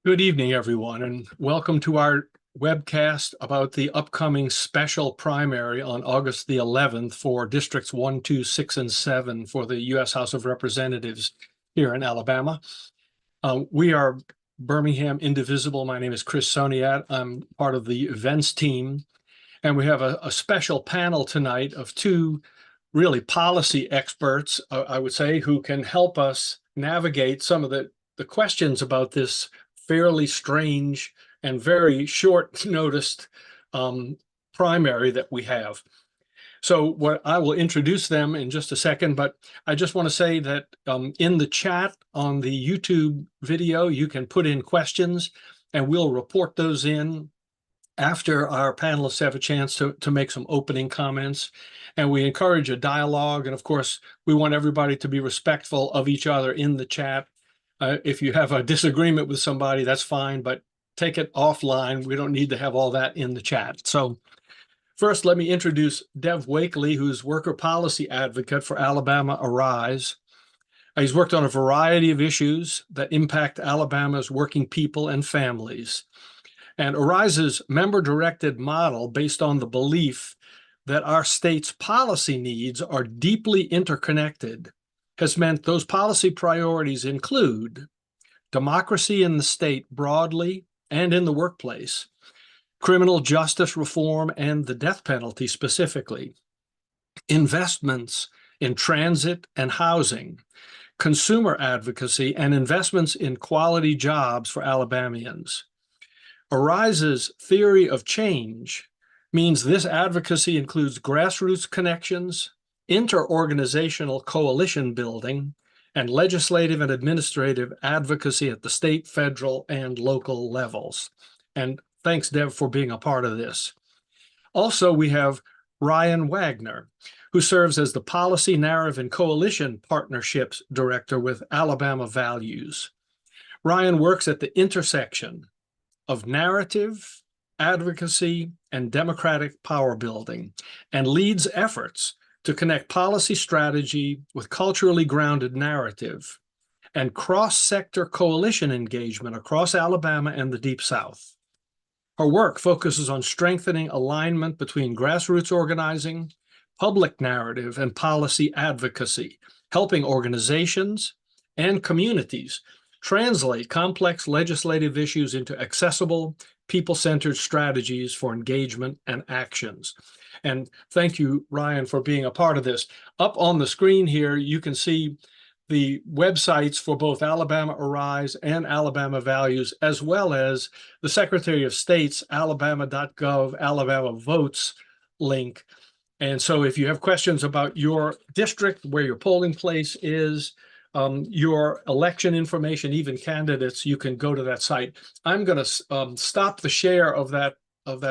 Good evening, everyone, and welcome to our webcast about the upcoming special primary on August the 11th for Districts 1, 2, 6, and 7 for the U.S. House of Representatives here in Alabama. We are Birmingham Indivisible. My name is Chris Soniat. I'm part of the events team, and we have a special panel tonight of two really policy experts, I would say, who can help us navigate some of the questions about this fairly strange and very short noticed primary that we have. So what I will introduce them in just a second, but I just want to say that in the chat on the YouTube video, you can put in questions and we'll report those in after our panelists have a chance to make some opening comments. And we encourage a dialogue. And of course, we want everybody to be respectful of each other in the chat. If you have a disagreement with somebody, that's fine, but take it offline. We don't need to have all that in the chat. So first, let me introduce Dev Wakely, who's worker policy advocate for Alabama Arise. He's worked on a variety of issues that impact Alabama's working people and families. And Arise's member-directed model, based on the belief that our state's policy needs are deeply interconnected, has meant those policy priorities include democracy in the state broadly and in the workplace, criminal justice reform and the death penalty specifically, investments in transit and housing, consumer advocacy, and investments in quality jobs for Alabamians. Arise's theory of change means this advocacy includes grassroots connections, interorganizational coalition building, and legislative and administrative advocacy at the state, federal, and local levels. And thanks, Dev, for being a part of this. Also, we have Ryan Wagner, who serves as the Policy, Narrative, and Coalition Partnerships Director with Alabama Values. Ryan works at the intersection of narrative, advocacy, and democratic power building, and leads efforts to connect policy strategy with culturally grounded narrative and cross-sector coalition engagement across Alabama and the Deep South. Her work focuses on strengthening alignment between grassroots organizing, public narrative, and policy advocacy, helping organizations and communities translate complex legislative issues into accessible, people-centered strategies for engagement and actions. And thank you, Ryan, for being a part of this. Up on the screen here, you can see the websites for both Alabama Arise and Alabama Values, as well as the Secretary of State's alabama.gov Alabama Votes link. And so if you have questions about your district, where your polling place is, your election information, even candidates, you can go to that site. I'm going to stop the share of that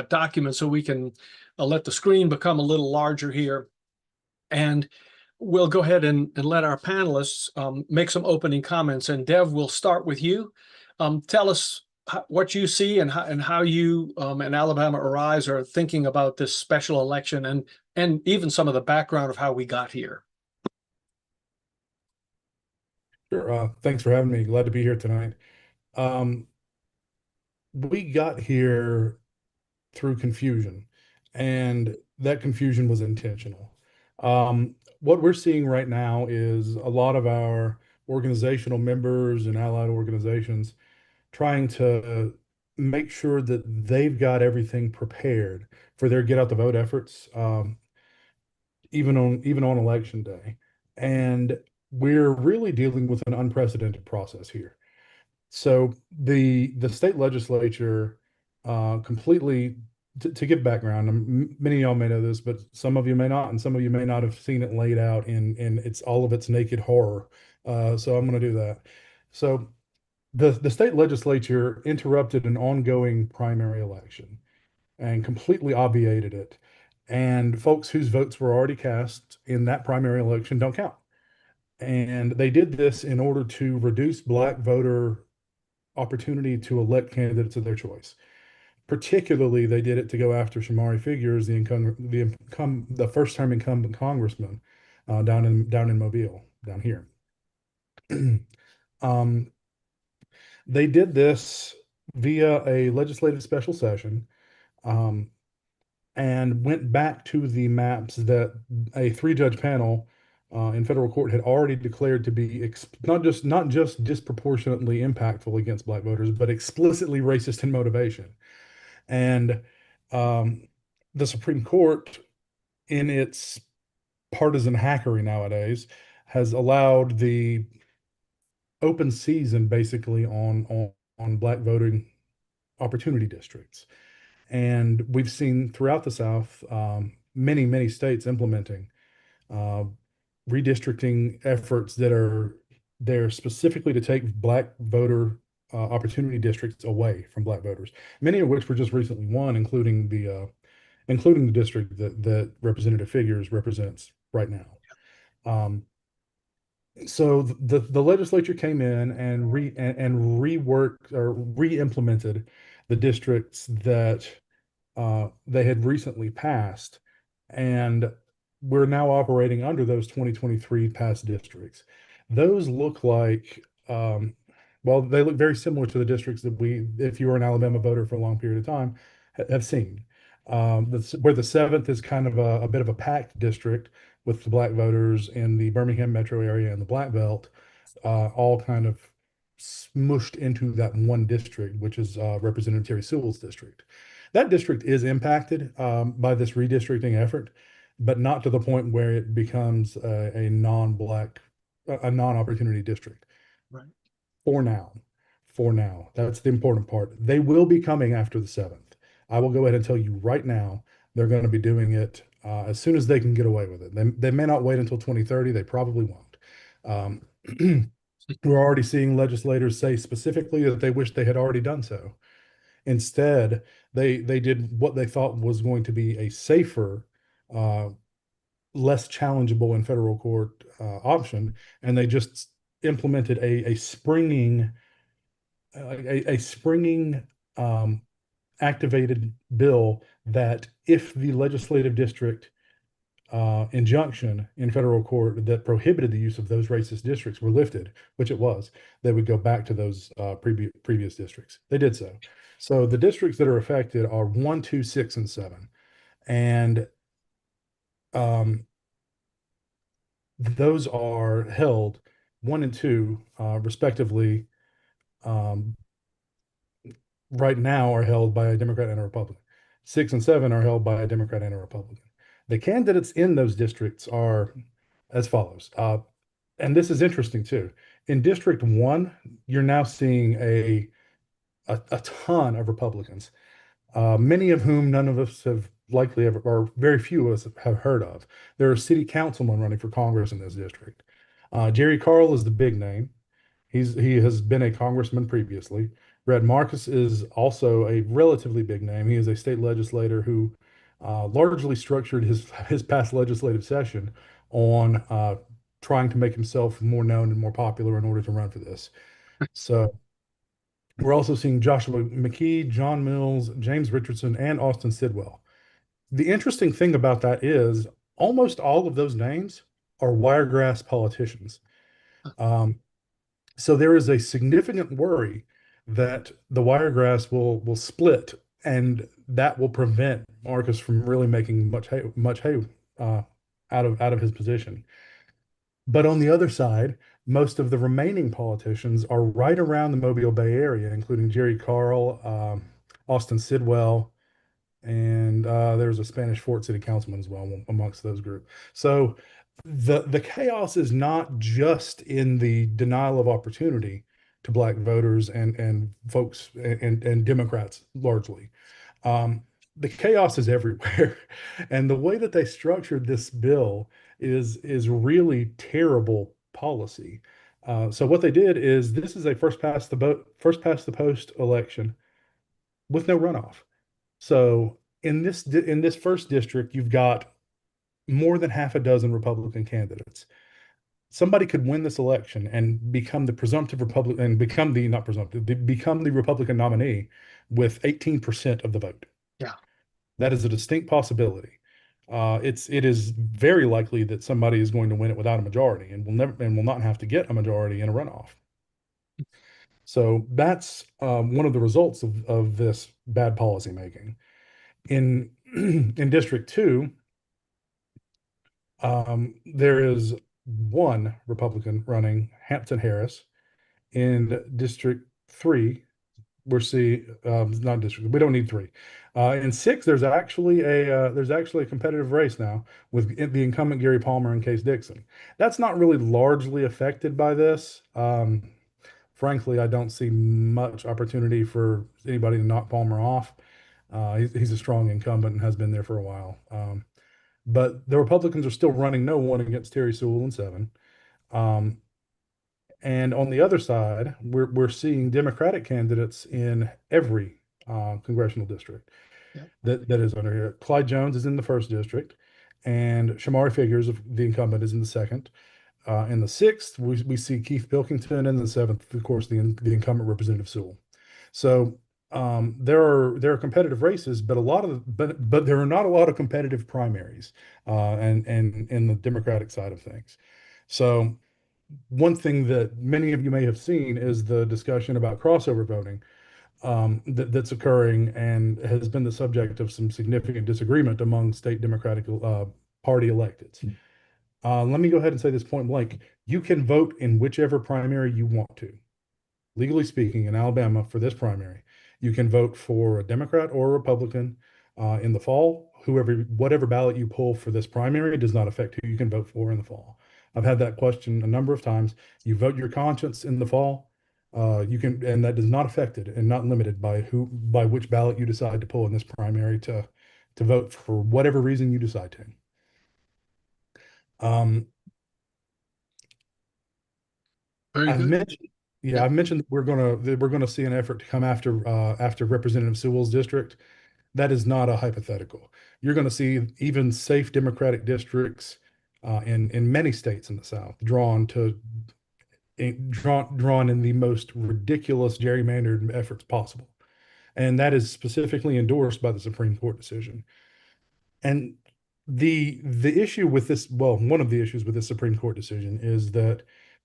document so we can let the screen become a little larger here. And we'll go ahead and let our panelists make some opening comments. And Dev, we'll start with you. Tell us what you see and how you and Alabama Arise are thinking about this special election and even some of the background of how we got here. Sure. Thanks for having me. Glad to be here tonight. We got here through confusion, and that confusion was intentional. What we're seeing right now is a lot of our organizational members and allied organizations trying to make sure that they've got everything prepared for their get out the vote efforts, even on election day. And we're really dealing with an unprecedented process here. So the state legislature completely, to give background, many of y'all may know this, but some of you may not, and some of you may not have seen it laid out in its all of its naked horror. So I'm going to do that. So the state legislature interrupted an ongoing primary election and completely obviated it. And folks whose votes were already cast in that primary election don't count. And they did this in order to reduce Black voter opportunity to elect candidates of their choice. Particularly, they did it to go after Shamari Figures, the first-term incumbent congressman down in Mobile, down here. They did this via a legislative special session, um, and went back to the maps that a three-judge panel in federal court had already declared to be not just disproportionately impactful against black voters, but explicitly racist in motivation. And um, the Supreme Court, in its partisan hackery nowadays, has allowed the open season basically on black voting opportunity districts. And we've seen throughout the South many states implementing uh, redistricting efforts that are there specifically to take black voter opportunity districts away from black voters. Many of which were just recently won, including the district that Representative Figures represents right now. Um, so the legislature came in and reworked or re-implemented the districts that they had recently passed, and we're now operating under those 2023 passed districts. Those look like, well, they look very similar to the districts that we, if you were an Alabama voter for a long period of time, have seen. Where the seventh is kind of a bit of a packed district with the black voters in the Birmingham metro area and the Black Belt, all kind of smushed into that one district, which is Representative Terry Sewell's district. That district is impacted by this redistricting effort, but not to the point where it becomes a non-black, a non-opportunity district. Right. For now. For now. That's the important part. They will be coming after the 7th. I will go ahead and tell you right now, they're going to be doing it as soon as they can get away with it. They may not wait until 2030. They probably won't. We're already seeing legislators say specifically that they wish they had already done so. Instead, they did what they thought was going to be a safer, uh, less challengeable in federal court option, and they just implemented a springing activated bill that if the legislative district injunction in federal court that prohibited the use of those racist districts were lifted, which it was, they would go back to those previous districts. They did so. So the districts that are affected are 1, 2, 6, and 7. And um, those are held 1 and 2, respectively, um, right now are held by a Democrat and a Republican. 6 and 7 are held by a Democrat and a Republican. The candidates in those districts are as follows. And this is interesting too. In District 1, you're now seeing a ton of Republicans, many of whom none of us have likely ever, or very few of us have heard of. There are city councilmen running for Congress in this district. Jerry Carl is the big name. He has been a congressman previously. Red Marcus is also a relatively big name. He is a state legislator who largely structured his past legislative session on trying to make himself more known and more popular in order to run for this. So we're also seeing Joshua McKee, John Mills, James Richardson, and Austin Sidwell. The interesting thing about that is almost all of those names are wiregrass politicians. Um, so there is a significant worry that the wiregrass will split, and that will prevent Marcus from really making much hay out of his position. But on the other side, most of the remaining politicians are right around the Mobile Bay area, including Jerry Carl, Austin Sidwell, and there's a Spanish Fort City councilman as well amongst those groups. So the chaos is not just in the denial of opportunity to black voters and folks and Democrats largely. The chaos is everywhere, and the way that they structured this bill is really terrible policy. So what they did is this is a first past the post election with no runoff. So in this first district, you've got more than half a dozen Republican candidates. Somebody could win this election and become the presumptive Republican and become the not presumptive, become the Republican nominee with 18% of the vote. Yeah. That is a distinct possibility. It is very likely that somebody is going to win it without a majority and will not have to get a majority in a runoff. So that's one of the results of this bad policymaking. In in District 2, there is one Republican running, Hampton Harris. In District 3, we're seeing not district. We don't need 3. In 6, there's actually a competitive race now with the incumbent Gary Palmer and Case Dixon. That's not really largely affected by this. Frankly, I don't see much opportunity for anybody to knock Palmer off. He's a strong incumbent and has been there for a while. But the Republicans are still running no one against Terry Sewell in 7. Um, and on the other side, we're seeing Democratic candidates in every congressional district Yep. that is under here. Clyde Jones is in the first district, and Shamari Figures, the incumbent, is in the second. In the sixth, we see Keith Pilkington, and in the seventh, of course, the incumbent Representative Sewell. So there are competitive races, but but there are not a lot of competitive primaries, and in the Democratic side of things. So one thing that many of you may have seen is the discussion about crossover voting that's occurring and has been the subject of some significant disagreement among state Democratic Party electeds. Let me go ahead and say this point blank. You can vote in whichever primary you want to. Legally speaking, in Alabama for this primary, you can vote for a Democrat or a Republican in the fall. Whatever ballot you pull for this primary does not affect who you can vote for in the fall. I've had that question a number of times. You vote your conscience in the fall. You can, and that does not affect it, and not limited by which ballot you decide to pull in this primary to vote for whatever reason you decide to. Very I've good. mentioned, yeah, Yep. I've mentioned that we're gonna see an effort to come after Representative Sewell's district. That is not a hypothetical. You're going to see even safe Democratic districts in many states in the South drawn in the most ridiculous gerrymandered efforts possible, and that is specifically endorsed by the Supreme Court decision. And the issue with this, well, one of the issues with this Supreme Court decision is that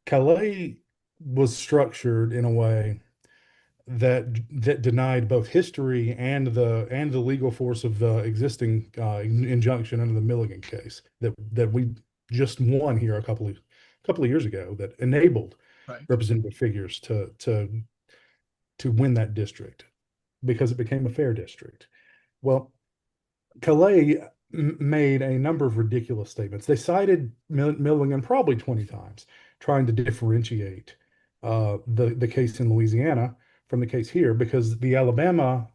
Calais was structured in a way that denied both history and the legal force of the existing injunction under the Milligan case that we just won here a couple of years ago that enabled Right. Representative Figures to win that district because it became a fair district. Well, Calais made a number of ridiculous statements. They cited Milligan probably 20 times, trying to differentiate the case in Louisiana from the case here because the Alabama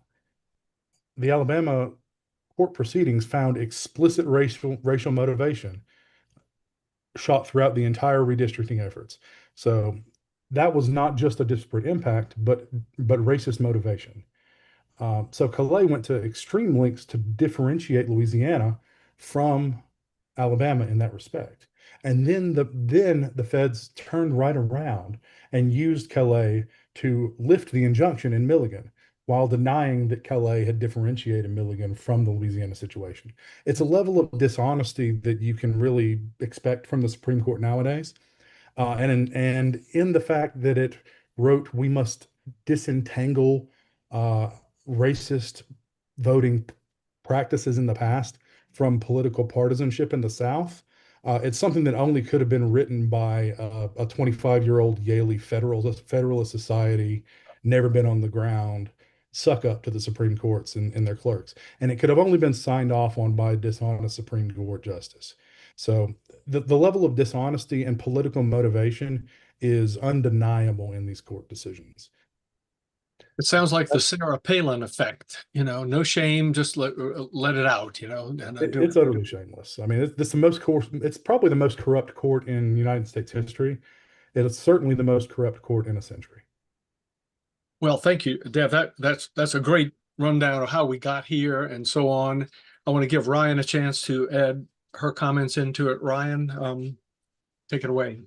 court proceedings found explicit racial motivation shot throughout the entire redistricting efforts. So that was not just a disparate impact, but racist motivation. So Calais went to extreme lengths to differentiate Louisiana from Alabama in that respect. And then the feds turned right around and used Calais to lift the injunction in Milligan while denying that Calais had differentiated Milligan from the Louisiana situation. It's a level of dishonesty that you can really expect from the Supreme Court nowadays. And in the fact that it wrote, we must disentangle uh, racist voting practices in the past from political partisanship in the South. It's something that only could have been written by a 25-year-old Yale Federalist Society, never been on the ground, suck up to the Supreme Courts and their clerks. And it could have only been signed off on by a dishonest Supreme Court justice. So the level of dishonesty and political motivation is undeniable in these court decisions. It sounds like the Sarah Palin effect, no shame, just let it out, and do It's utterly shameless. I mean, it's probably the most corrupt court in United States history. It is certainly the most corrupt court in a century. Well, thank you, Dev. That's a great rundown of how we got here and so on. I want to give Ryan a chance to add her comments into it. Ryan, take it away.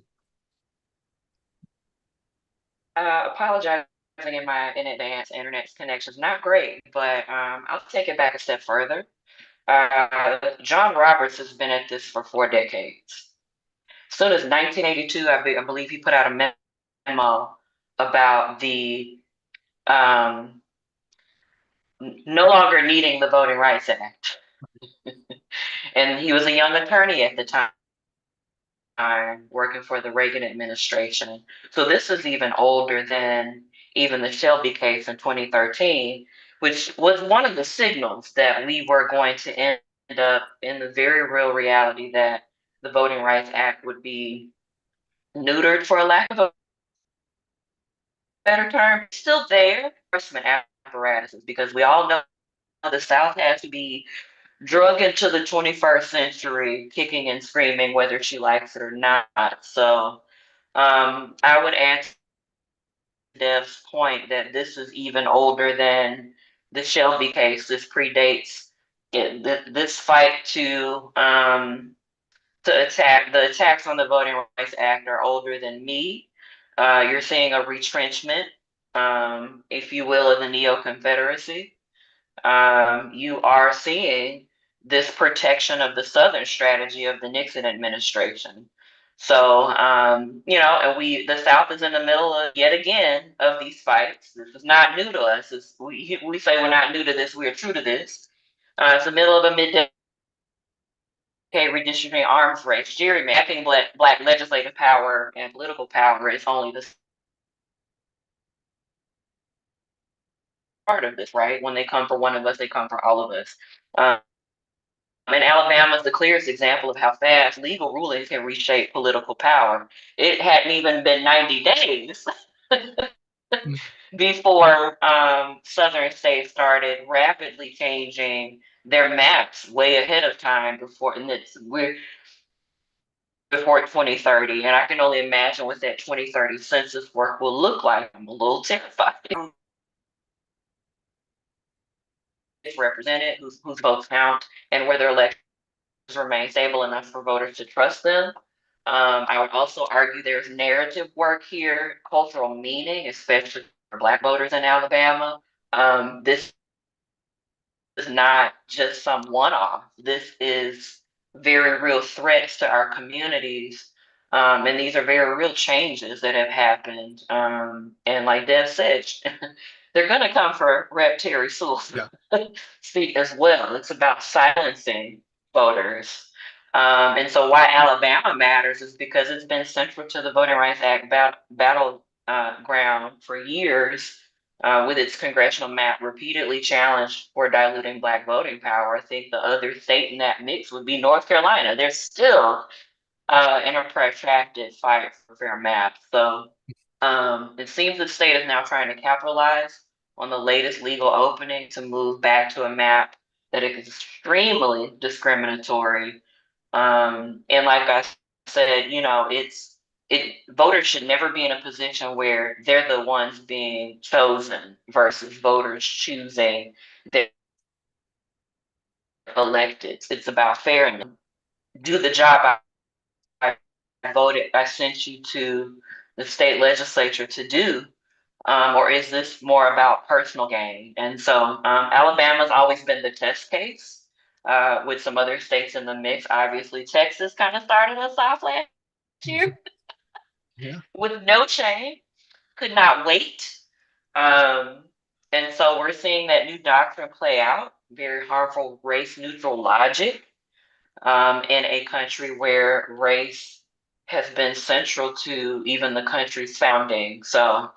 Apologizing in advance. Internet connection's not great, but I'll take it back a step further. John Roberts has been at this for 4 decades. As soon as 1982, I believe he put out a memo about the no longer needing the Voting Rights Act. And he was a young attorney at the time working for the Reagan administration. So this is even older than even the Shelby case in 2013, which was one of the signals that we were going to end up in the very real reality that the Voting Rights Act would be neutered, for a lack of a better term. Still there, enforcement apparatuses, because we all know the South has to be drug into the 21st century, kicking and screaming, whether she likes it or not. So I would add to Dev's point that this is even older than the Shelby case. This predates this fight to attack. The attacks on the Voting Rights Act are older than me. You're seeing a retrenchment, if you will, of the Neo-Confederacy. You are seeing this protection of the Southern strategy of the Nixon administration. So, and the South is in the middle of, yet again, of these fights. This is not new to us. We say we're not new to this, we are true to this. It's the middle of a mid-decade redistricting arms race. Gerrymandering black legislative power and political power is only the part of this, right? When they come for one of us, they come for all of us. And Alabama is the clearest example of how fast legal rulings can reshape political power. It hadn't even been 90 days before Southern states started rapidly changing their maps way ahead of time before 2030. And I can only imagine what that 2030 census work will look like. I'm a little terrified. Represented, whose votes count, and whether elections remain stable enough for voters to trust them. I would also argue there's narrative work here, cultural meaning, especially for Black voters in Alabama. This is not just some one-off. This is very real threats to our communities. And these are very real changes that have happened. And like Dev said, they're going to come for Rep. Terry Sewell's seat as well. It's about silencing voters. And so why Alabama matters is because it's been central to the Voting Rights Act battleground for years, with its congressional map repeatedly challenged for diluting Black voting power. I think the other state in that mix would be North Carolina. There's still in a protracted fight for fair maps. So it seems the state is now trying to capitalize on the latest legal opening to move back to a map that is extremely discriminatory. And like I said, voters should never be in a position where they're the ones being chosen versus voters choosing their elected. It's about fairness. Do the job I sent you to the state legislature to do, or is this more about personal gain? And so Alabama's always been the test case, with some other states in the mix. Obviously, Texas kind of started us off last year with no shame, could not wait. And so we're seeing that new doctrine play out, very harmful race neutral logic, in a country where race has been central to even the country's founding. So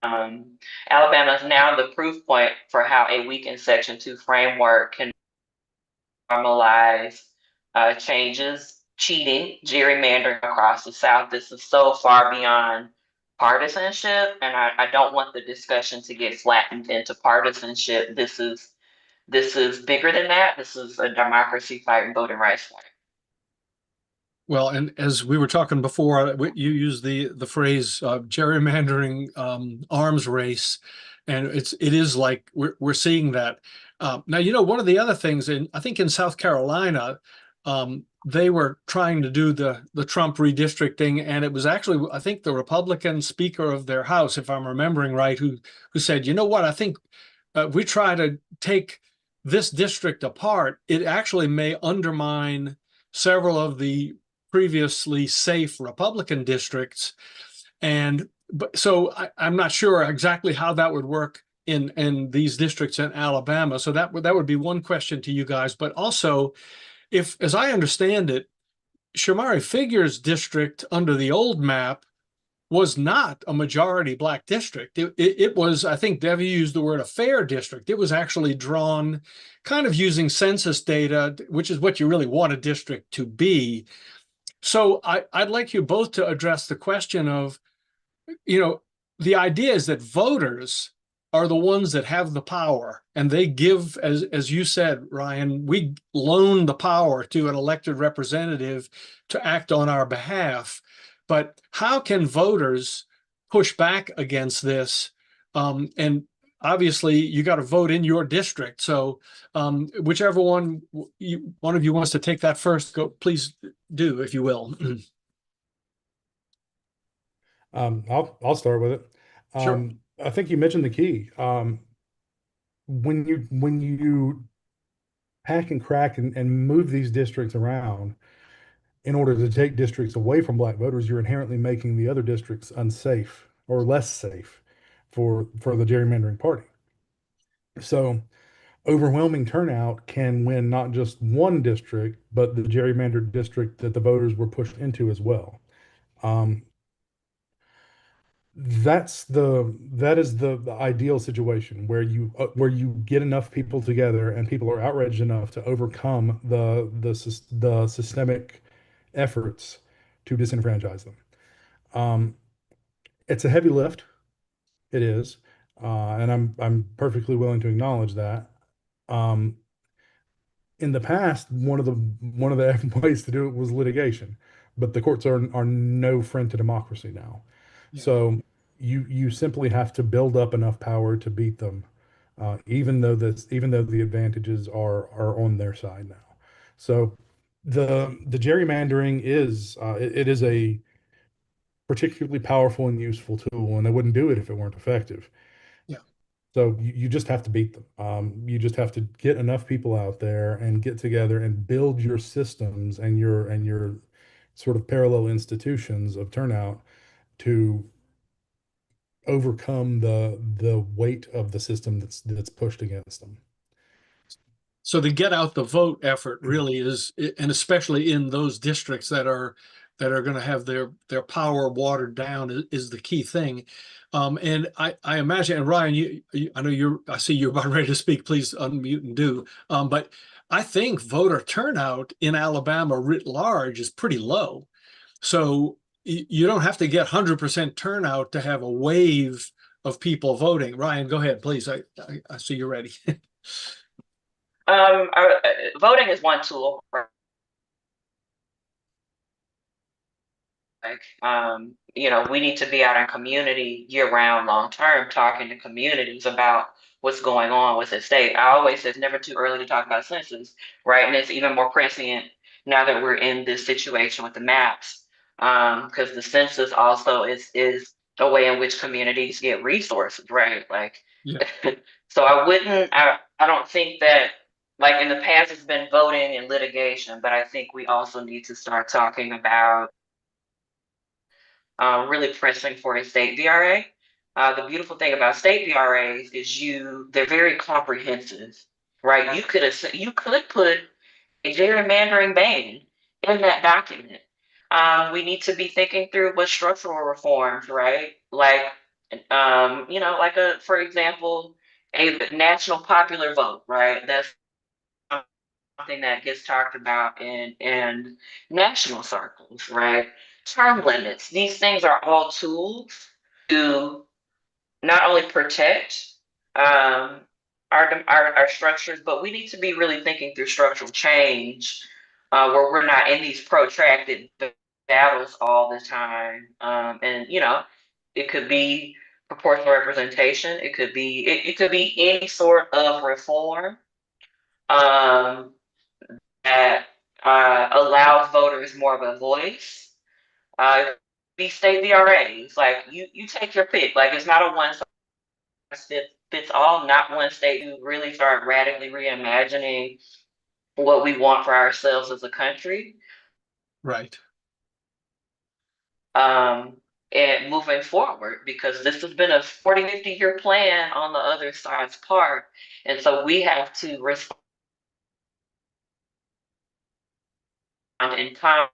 Alabama is now the proof point for how a weakened Section 2 framework can normalize changes, cheating, gerrymandering across the South. This is so far beyond partisanship, and I don't want the discussion to get flattened into partisanship. This is bigger than that. This is a democracy fight and voting rights fight. Well, and as we were talking before, you used the phrase gerrymandering arms race, and it is like we're seeing that now. One of the other things, I think in South Carolina, they were trying to do the Trump redistricting, and it was actually, I think, the Republican Speaker of their House, if I'm remembering right, who said, you know what, I think we try to take this district apart, it actually may undermine several of the previously safe Republican districts. And but so I'm not sure exactly how that would work in these districts in Alabama. So that would be one question to you guys. But also, if, as I understand it, Shamari Figure's district under the old map was not a majority black district. It was, I think Debbie used the word a fair district. It was actually drawn kind of using census data, which is what you really want a district to be. So I'd like you both to address the question of, the idea is that voters are the ones that have the power, and they give, as you said, Ryan, we loan the power to an elected representative to act on our behalf. But how can voters push back against this? And obviously, you got to vote in your district. So whichever one of you wants to take that first, go, please do, if you will. I'll start with it. Sure. I think you mentioned the key. When you hack and crack and move these districts around in order to take districts away from black voters, you're inherently making the other districts unsafe or less safe for the gerrymandering party. So overwhelming turnout can win not just one district, but the gerrymandered district that the voters were pushed into as well. Um, that is the ideal situation where you get enough people together and people are outraged enough to overcome the systemic efforts to disenfranchise them. It's a heavy lift. It is, and I'm perfectly willing to acknowledge that. Um, in the past, one of the ways to do it was litigation, but the courts are no friend to democracy now. Yeah. So you simply have to build up enough power to beat them, even though the advantages are on their side now. So the gerrymandering is it is a particularly powerful and useful tool, and they wouldn't do it if it weren't effective. Yeah. So you just have to beat them. You just have to get enough people out there and get together and build your systems and your sort of parallel institutions of turnout to overcome the weight of the system that's pushed against them. So the get out the vote effort really is, and especially in those districts that are going to have their power watered down, is the key thing. And I imagine, and Ryan, I know I see you're about ready to speak. Please unmute and do. But I think voter turnout in Alabama writ large is pretty low. So you don't have to get 100% turnout to have a wave of people voting. Ryan, go ahead, please. I see you're ready. Voting is one tool, right? We need to be out in community year round, long term, talking to communities about what's going on with the state. I always say it's never too early to talk about census, right? And it's even more prescient now that we're in this situation with the maps, because the census also is a way in which communities get resources, right? Like, Yeah. So I don't think that, like in the past, it's been voting and litigation, but I think we also need to start talking about really pressing for a state VRA. The beautiful thing about state VRAs is they're very comprehensive, right? You could put a gerrymandering ban in that document. We need to be thinking through what structural reforms, right? Like, for example, a national popular vote, right? That's something that gets talked about in national circles, right? Term limits. These things are all tools to not only protect um, our structures, but we need to be really thinking through structural change where we're not in these protracted battles all the time. And it could be proportional representation. It could be any sort of reform. That allows voters more of a voice. These state VRAs, like you take your pick. Like it's not a one size fits all. Not one state. You really start radically reimagining what we want for ourselves as a country. Right. and moving forward, because this has been a 40, 50-year plan on the other side's part. And so we have to respond in time.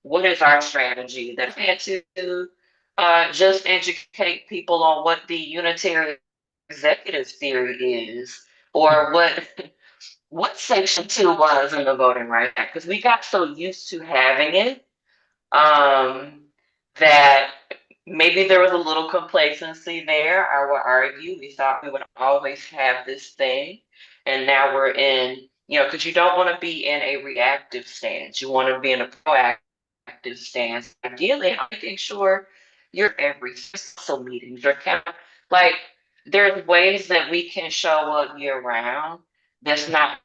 What is our strategy? That had to just educate people on what the unitary executive theory is, or what Section 2 was in the Voting Rights Act, because we got so used to having it, that maybe there was a little complacency there. I would argue we thought we would always have this thing, and now we're in, because you don't want to be in a reactive stance. You want to be in a proactive stance. Ideally, making sure you're every social meetings, like there's ways that we can show up year round. That's not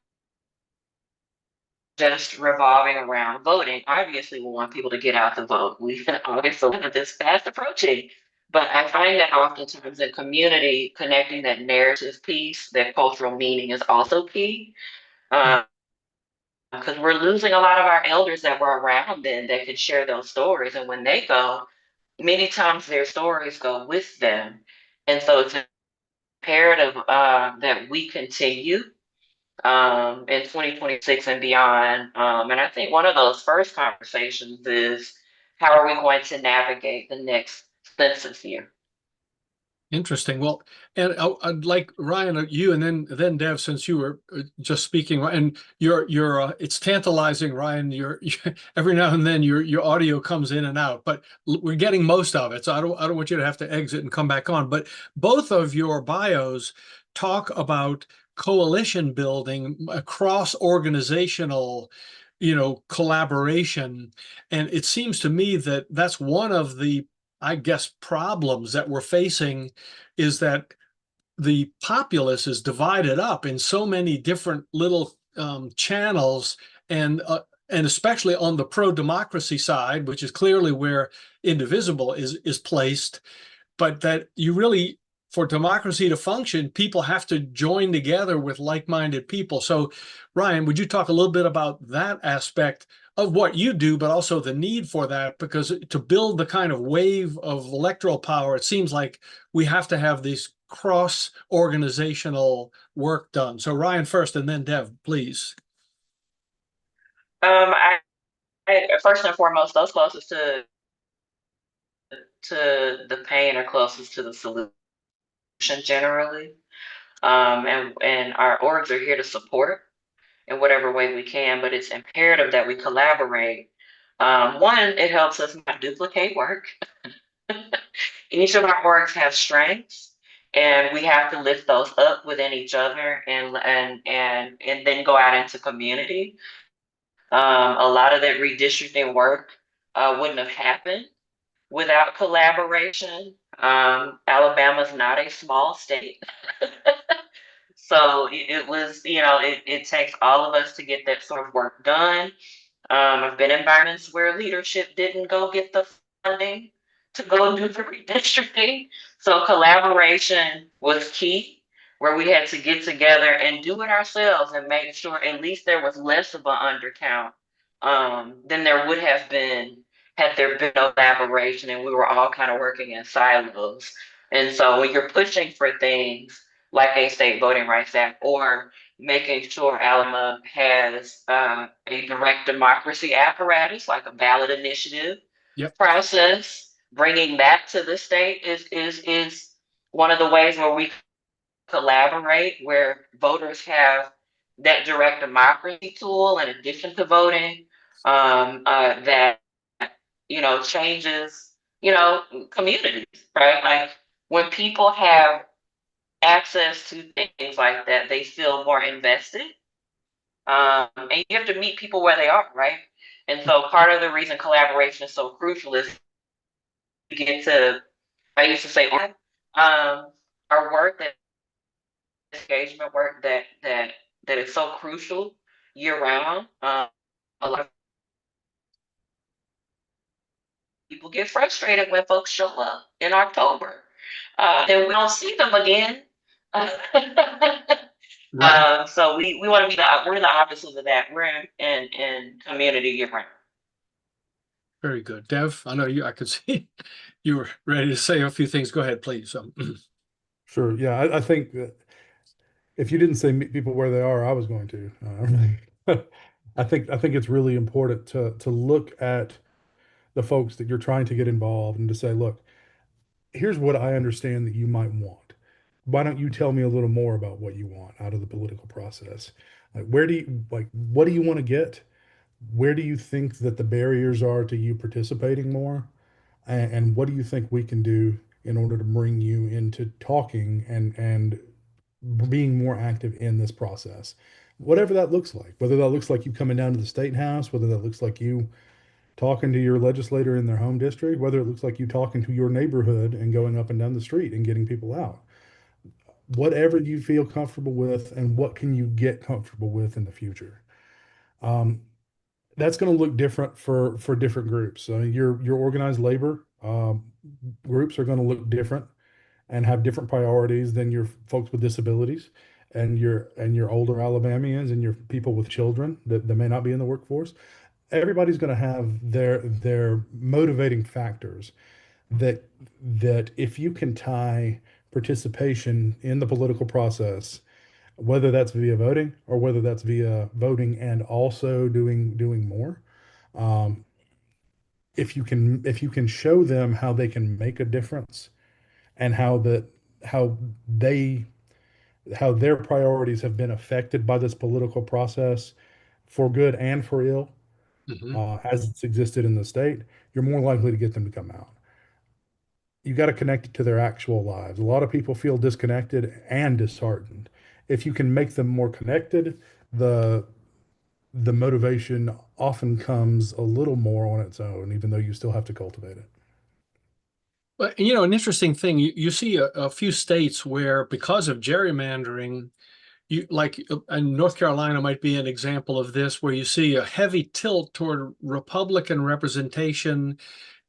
just revolving around voting. Obviously, we want people to get out the vote. We obviously have this fast approaching, but I find that oftentimes in community, connecting that narrative piece, that cultural meaning is also key. Because we're losing a lot of our elders that were around then that could share those stories. And when they go, many times their stories go with them. And so it's imperative that we continue in 2026 and beyond. And I think one of those first conversations is, how are we going to navigate the next census year? Interesting. Well, and I'd like Ryan, you, and then Dev, since you were just speaking, and it's tantalizing, Ryan. Every now and then your audio comes in and out, but we're getting most of it. So I don't want you to have to exit and come back on. But both of your bios talk about coalition building, across organizational, collaboration, and it seems to me that that's one of the, I guess, problems that we're facing, is that the populace is divided up in so many different little channels, and especially on the pro-democracy side, which is clearly where Indivisible is placed, but that you really, for democracy to function, people have to join together with like-minded people. So, Ryan, would you talk a little bit about that aspect of what you do, but also the need for that? Because to build the kind of wave of electoral power, it seems like we have to have this cross-organizational work done. So Ryan first, and then Dev, please. I first and foremost, those closest to the pain are closest to the solution generally. And our orgs are here to support in whatever way we can, but it's imperative that we collaborate. One, it helps us not duplicate work. Each of our orgs have strengths, and we have to lift those up within each other, and then go out into community. A lot of that redistricting work wouldn't have happened without collaboration. Alabama's not a small state. So it was, it takes all of us to get that sort of work done. I've been in environments where leadership didn't go get the funding to go do the redistricting. So collaboration was key, where we had to get together and do it ourselves and make sure at least there was less of an undercount than there would have been had there been no collaboration and we were all kind of working in silos. And so when you're pushing for things like a state voting rights act, or making sure Alabama has a direct democracy apparatus like a ballot initiative process, bringing that to the state is one of the ways where we collaborate, where voters have that direct democracy tool in addition to voting, that changes communities, right? Like when people have access to things like that, they feel more invested. And you have to meet people where they are, right? And so part of the reason collaboration is so crucial is you get to, I used to say, our work, that engagement work that is so crucial year round. A lot of people get frustrated when folks show up in October, and we don't see them again. Right. So we want to be we're the opposite of that. We're in community year round. Very good. Dev, I know you, I could see you were ready to say a few things. Go ahead, please. Sure. Yeah, I think that if you didn't say meet people where they are, I was going to. I think it's really important to look at the folks that you're trying to get involved and to say, look, here's what I understand that you might want. Why don't you tell me a little more about what you want out of the political process? Like, what do you want to get? Where do you think that the barriers are to you participating more? And what do you think we can do in order to bring you into talking and being more active in this process? Whatever that looks like, whether that looks like you coming down to the state house, whether that looks like you talking to your legislator in their home district, whether it looks like you talking to your neighborhood and going up and down the street and getting people out. Whatever you feel comfortable with, and what can you get comfortable with in the future. Um, that's going to look different for different groups. Your organized labor groups are going to look different and have different priorities than your folks with disabilities and your older Alabamians and your people with children that may not be in the workforce. Everybody's going to have their motivating factors that if you can tie participation in the political process, whether that's via voting or whether that's via voting and also doing more, um, if you can show them how they can make a difference and how they how their priorities have been affected by this political process for good and for ill, Mhm. as it's existed in the state, you're more likely to get them to come out. You got to connect it to their actual lives. A lot of people feel disconnected and disheartened. If you can make them more connected, the the motivation often comes a little more on its own, even though you still have to cultivate it. But you know, an interesting thing, you see a few states where because of gerrymandering, you like, and North Carolina might be an example of this, where you see a heavy tilt toward Republican representation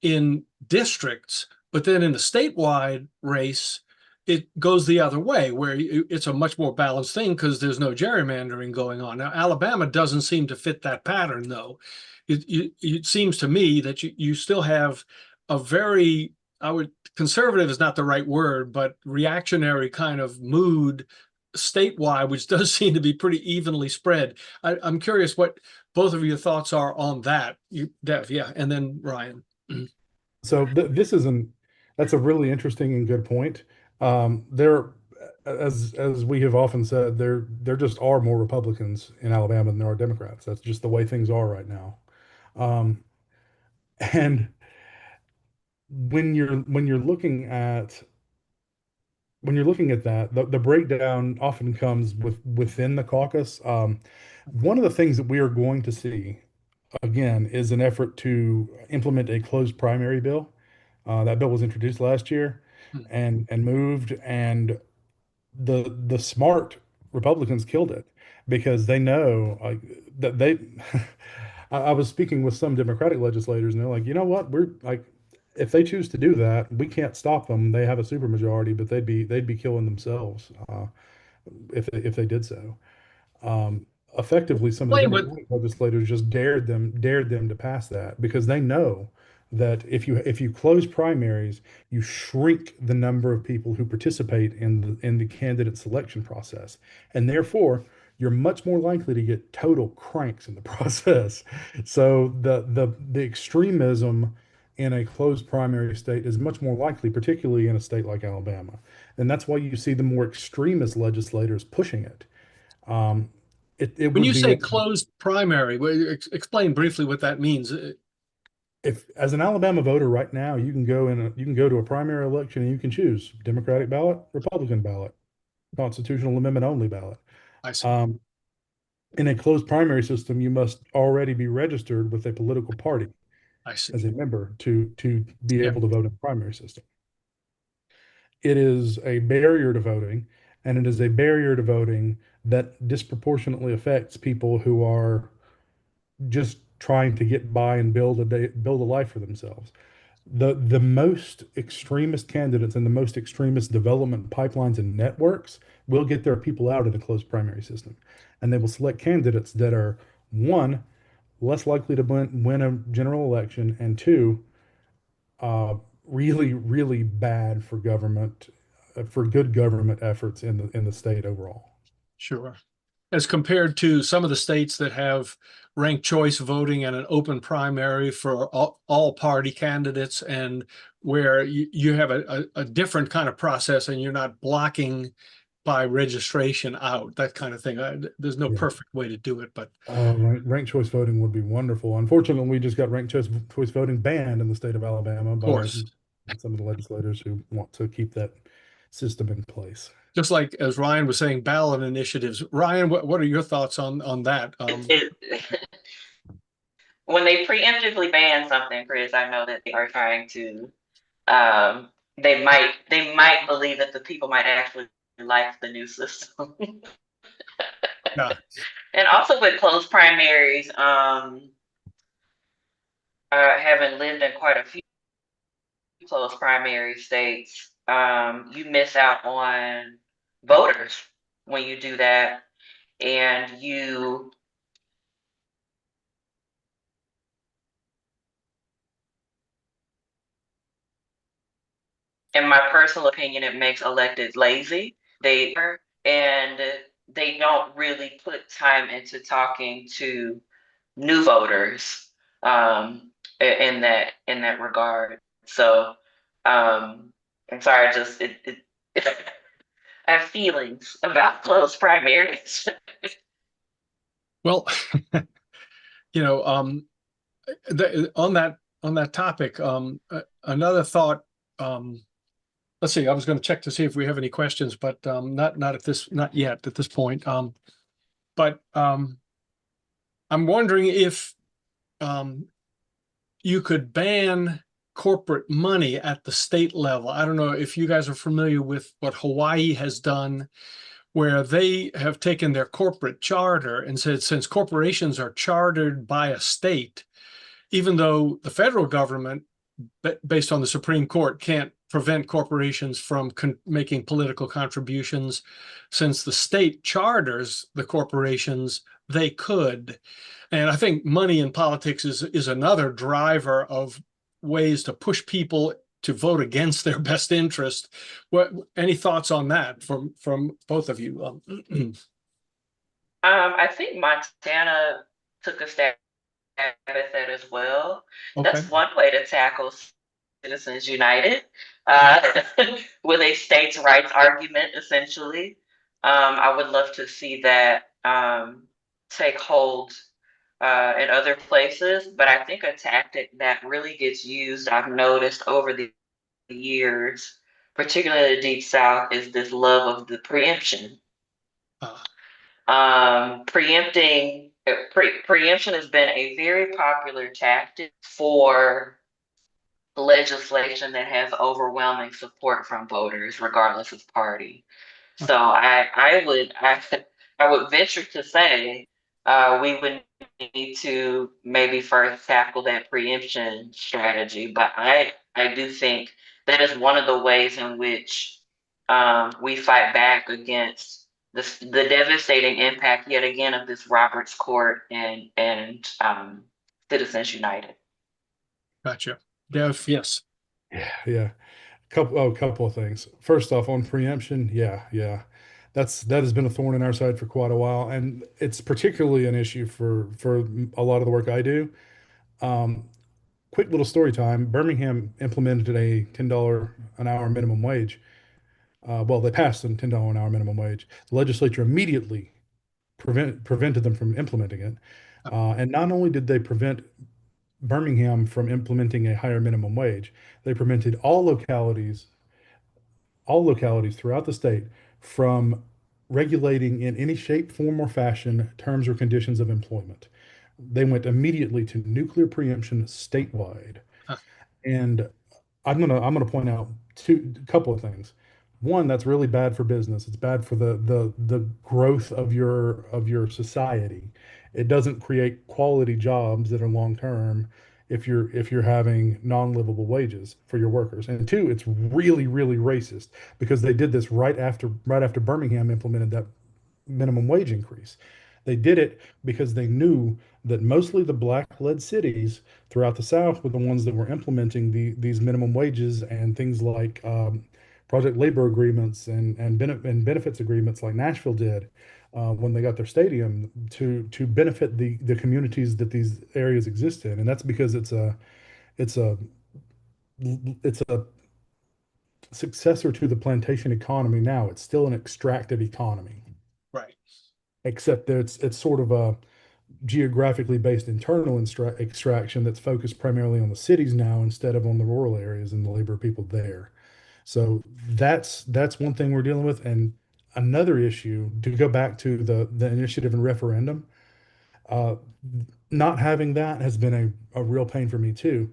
in districts, but then in the statewide race, it goes the other way, where it's a much more balanced thing because there's no gerrymandering going on. Now, Alabama doesn't seem to fit that pattern, though. It seems to me that you still have a very, I would, conservative is not the right word, but reactionary kind of mood statewide, which does seem to be pretty evenly spread. I'm curious what both of your thoughts are on that. Dev, yeah, and then Ryan. So this isn't that's a really interesting and good point. There, as we have often said, there just are more Republicans in Alabama than there are Democrats. That's just the way things are right now. Um, and when you're looking at that, the breakdown often comes within the caucus. One of the things that we are going to see again is an effort to implement a closed primary bill. That bill was introduced last year and moved, and the smart Republicans killed it because they know like that they. I was speaking with some Democratic legislators, and they're like, you know what, we're like, if they choose to do that, we can't stop them. They have a supermajority, but they'd be killing themselves if they did so. Um, Effectively, some of the Explain what Democratic legislators just dared them to pass that because they know that if you close primaries, you shrink the number of people who participate in the candidate selection process, and therefore you're much more likely to get total cranks in the process. So the extremism in a closed primary state is much more likely, particularly in a state like Alabama, and that's why you see the more extremist legislators pushing it. Um, it when would you be say closed primary, explain briefly what that means. if as an Alabama voter right now, you can go to a primary election and you can choose Democratic ballot, Republican ballot, constitutional amendment only ballot. I see. Um, in a closed primary system, you must already be registered with a political party I see. as a member to be Yeah, able to vote in the primary system. It is a barrier to voting, and it is a barrier to voting that disproportionately affects people who are just trying to get by and build a life for themselves. The most extremist candidates and the most extremist development pipelines and networks will get their people out in a closed primary system. And they will select candidates that are one, less likely to win a general election, and two, uh, really, really bad for government, for good government efforts in the state overall. Sure. As compared to some of the states that have ranked choice voting and an open primary for all party candidates, and where you have a different kind of process and you're not blocking by registration out, that kind of thing. There's no Yeah. perfect way to do it, but Ranked choice voting would be wonderful. Unfortunately, we just got ranked choice voting banned in the state of Alabama of by course, some of the legislators who want to keep that system in place. just like as Ryan was saying, ballot initiatives. Ryan, what are your thoughts on that? When they preemptively ban something, Chris, I know that they are trying to. They might believe that the people might actually like the new system. Yeah. And also with closed primaries, having lived in quite a few closed primary states, you miss out on voters when you do that, and in my personal opinion, it makes electeds lazy. And they don't really put time into talking to new voters, in that regard. So, I'm sorry, I have feelings about close primaries. Well, on that topic, another thought. Let's see. I was going to check to see if we have any questions, but not yet at this point. But I'm wondering if you could ban corporate money at the state level. I don't know if you guys are familiar with what Hawaii has done, where they have taken their corporate charter and said, since corporations are chartered by a state, even though the federal government, based on the Supreme Court, can't prevent corporations from making political contributions, since the state charters the corporations, they could. And I think money in politics is another driver of ways to push people to vote against their best interest. Any thoughts on that from both of you? I think Montana took a stab at that as well. Okay. That's one way to tackle Citizens United, with a states' rights argument, essentially. I would love to see that take hold in other places, but I think a tactic that really gets used, I've noticed over the years, particularly the Deep South, is this love of the preemption. Preemption has been a very popular tactic for legislation that has overwhelming support from voters, regardless of party. So I would venture to say we would need to maybe first tackle that preemption strategy. But I do think that is one of the ways in which we fight back against the devastating impact yet again of this Roberts Court and Citizens United. Gotcha. Dev, yes. Yeah. Couple of things. First off, on preemption, yeah. That has been a thorn in our side for quite a while, and it's particularly an issue for a lot of the work I do. Quick little story time. Birmingham implemented a $10 an hour minimum wage. Well, they passed a $10 an hour minimum wage. The legislature immediately prevented them from implementing it. And not only did they prevent Birmingham from implementing a higher minimum wage, they prevented all localities throughout the state from regulating in any shape, form, or fashion terms or conditions of employment. They went immediately to nuclear preemption statewide. Huh. And I'm gonna point out a couple of things. One, that's really bad for business. It's bad for the growth of your society. It doesn't create quality jobs that are long term if you're having non-livable wages for your workers. And two, it's really, really racist because they did this right after Birmingham implemented that minimum wage increase. They did it because they knew that mostly the black-led cities throughout the South were the ones that were implementing these minimum wages and things like project labor agreements and benefits agreements like Nashville did when they got their stadium to benefit the communities that these areas exist in. And that's because it's a it's a successor to the plantation economy now. It's still an extractive economy, Right. except that it's sort of a geographically based internal extraction that's focused primarily on the cities now instead of on the rural areas and the labor people there. So that's one thing we're dealing with. And another issue, to go back to the initiative and referendum, uh, not having that has been a real pain for me too.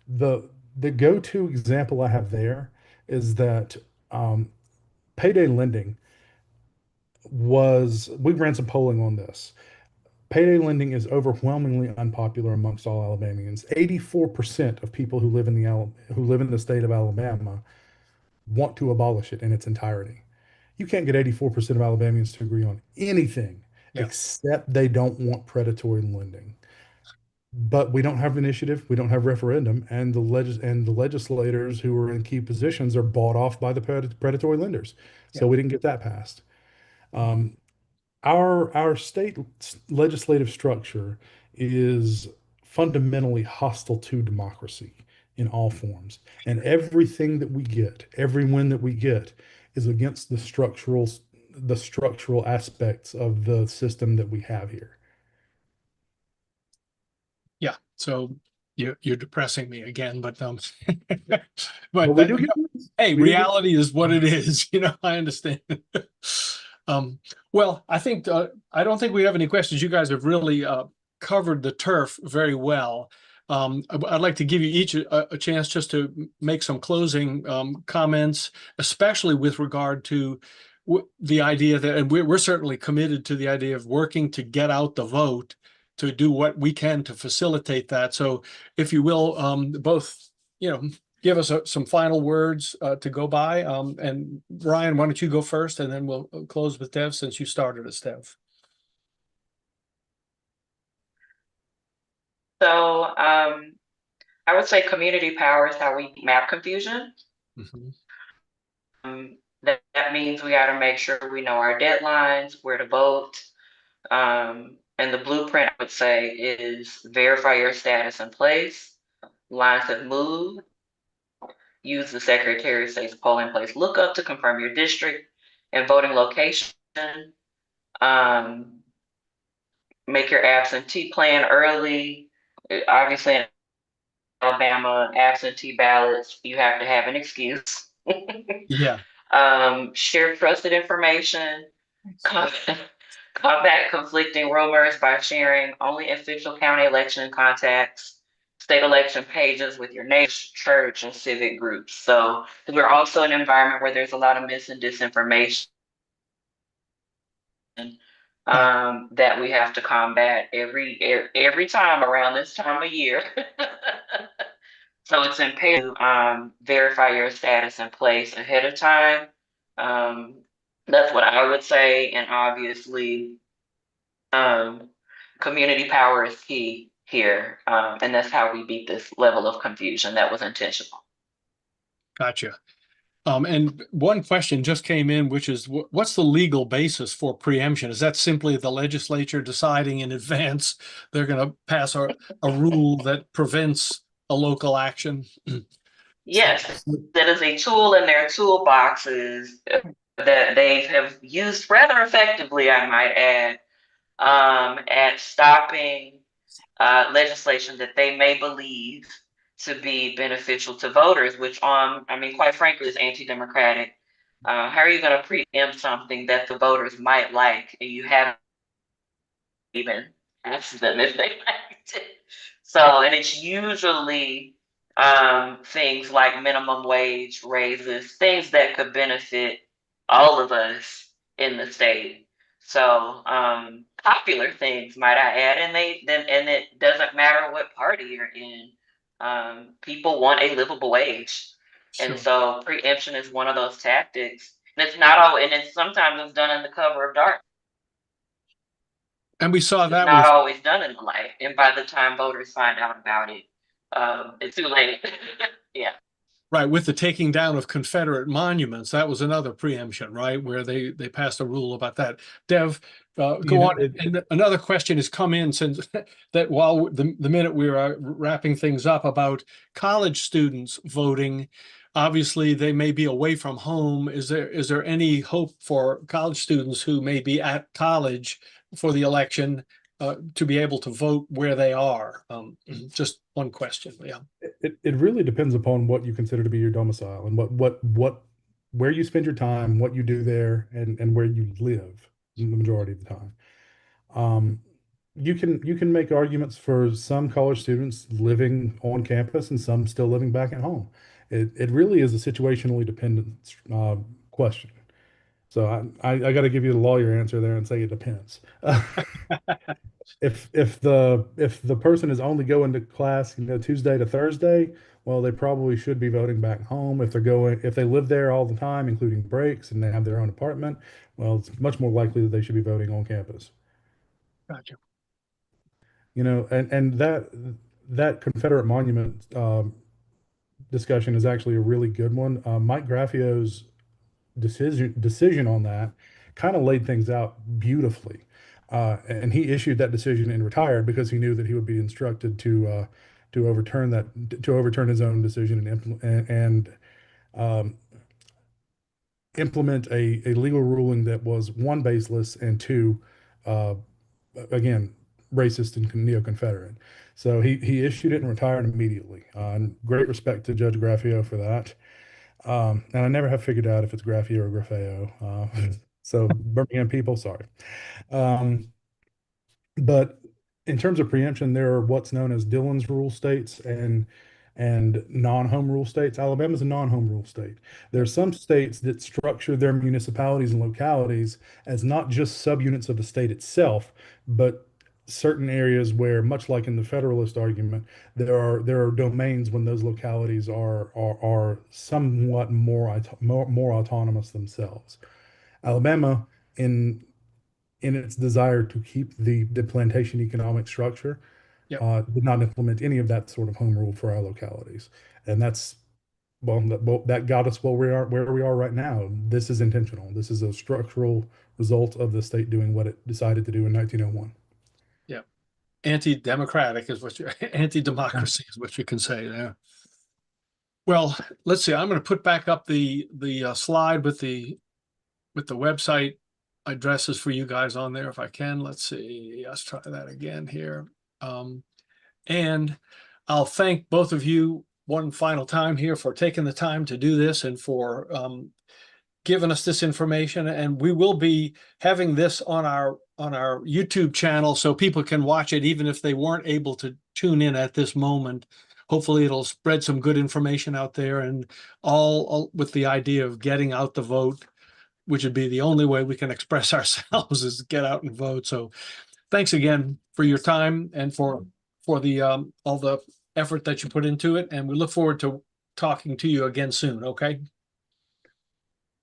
The the go-to example I have there is that um, payday lending we ran some polling on this. Payday lending is overwhelmingly unpopular amongst all Alabamians. 84% of people who live in the state of Alabama want to abolish it in its entirety. You can't get 84% of Alabamians to agree on anything Yeah. except they don't want predatory lending. But we don't have initiative, we don't have referendum, and the legislators who are in key positions are bought off by the predatory lenders. So Yeah. we didn't get that passed. Um, our state legislative structure is fundamentally hostile to democracy in all forms, and everything that we get, every win that we get, is against the structural aspects of the system that we have here. Yeah. So you're depressing me again, but But but we that, do get wins. hey, We do get reality is what it is. I understand. Um, well, I don't think we have any questions. You guys have really covered the turf very well. I'd like to give you each a chance just to make some closing comments, especially with regard to the idea that, and we're certainly committed to the idea of working to get out the vote, to do what we can to facilitate that. So if you will, both, give us some final words to go by. And Ryan, why don't you go first, and then we'll close with Dev since you started us, Dev. So I would say community power is how we map confusion. Mhm. That means we got to make sure we know our deadlines, where to vote. And the blueprint, I would say, is verify your status in place. Lines have moved. Use the Secretary of State's polling place lookup to confirm your district and voting location. Um, make your absentee plan early. Obviously, in Alabama, absentee ballots, you have to have an excuse. Yeah. Share trusted information. Combat conflicting rumors by sharing only official county election contacts, state election pages with your neighbors, church, and civic groups. So we're also in an environment where there's a lot of mis and disinformation that we have to combat every time around this time of year. So it's imperative to verify your status in place ahead of time. That's what I would say, and obviously, community power is key here, and that's how we beat this level of confusion that was intentional. Gotcha. And one question just came in, which is what's the legal basis for preemption? Is that simply the legislature deciding in advance they're going to pass a rule that prevents a local action? Yes, that is a tool in their toolboxes that they have used rather effectively, I might add, at stopping legislation that they may believe to be beneficial to voters, which quite frankly, is anti-democratic. How are you going to preempt something that the voters might like and you haven't even asked them if they liked it? So, and it's usually things like minimum wage raises, things that could benefit all of us in the state. So, popular things, might I add, and it doesn't matter what party you're in. People want a livable wage, and Sure. so preemption is one of those tactics. And it's not all, and it's sometimes it's done in the cover of dark. And we saw It's that not with, always done in the light, and by the time voters find out about it, it's too late. Yeah. right, with the taking down of Confederate monuments. That was another preemption, right, where they passed a rule about that. Dev, go on. And another question has come in since that while the minute we were wrapping things up about college students voting, obviously they may be away from home. Is there any hope for college students who may be at college for the election to be able to vote where they are? Just one question. Yeah. It really depends upon what you consider to be your domicile and where you spend your time, what you do there, and where you live the majority of the time. You can make arguments for some college students living on campus and some still living back at home. It really is a situationally dependent question. So I got to give you the lawyer answer there and say it depends. If the person is only going to class, Tuesday to Thursday, well, they probably should be voting back home. If they live there all the time, including breaks, and they have their own apartment, well, it's much more likely that they should be voting on campus. Gotcha. And that Confederate monument discussion is actually a really good one. Mike Graffio's decision on that kind of laid things out beautifully. And he issued that decision and retired because he knew that he would be instructed to overturn his own decision and implement a legal ruling that was, one, baseless, and two, again, racist and neo-Confederate. So he issued it and retired immediately. And great respect to Judge Graffio for that. And I never have figured out if it's Graffio or Graffeo. So Birmingham people, sorry. But in terms of preemption, there are what's known as Dillon's rule states and non-home rule states. Alabama's a non-home rule state. There are some states that structure their municipalities and localities as not just subunits of the state itself, but certain areas where, much like in the Federalist argument, there are domains when those localities are somewhat more autonomous themselves. Alabama, in its desire to keep the plantation economic structure, Yep. did not implement any of that sort of home rule for our localities, and that got us where we are right now. This is intentional. This is a structural result of the state doing what it decided to do in 1901. Yeah. Anti-democratic is anti-democracy is what you can say there. Well, let's see. I'm going to put back up the slide with the website addresses for you guys on there if I can. Let's see. Let's try that again here. And I'll thank both of you one final time here for taking the time to do this and for giving us this information. And we will be having this on our YouTube channel so people can watch it even if they weren't able to tune in at this moment. Hopefully it'll spread some good information out there, and all with the idea of getting out the vote, which would be the only way we can express ourselves is get out and vote. So thanks again for your time and for the all the effort that you put into it. And we look forward to talking to you again soon. Okay.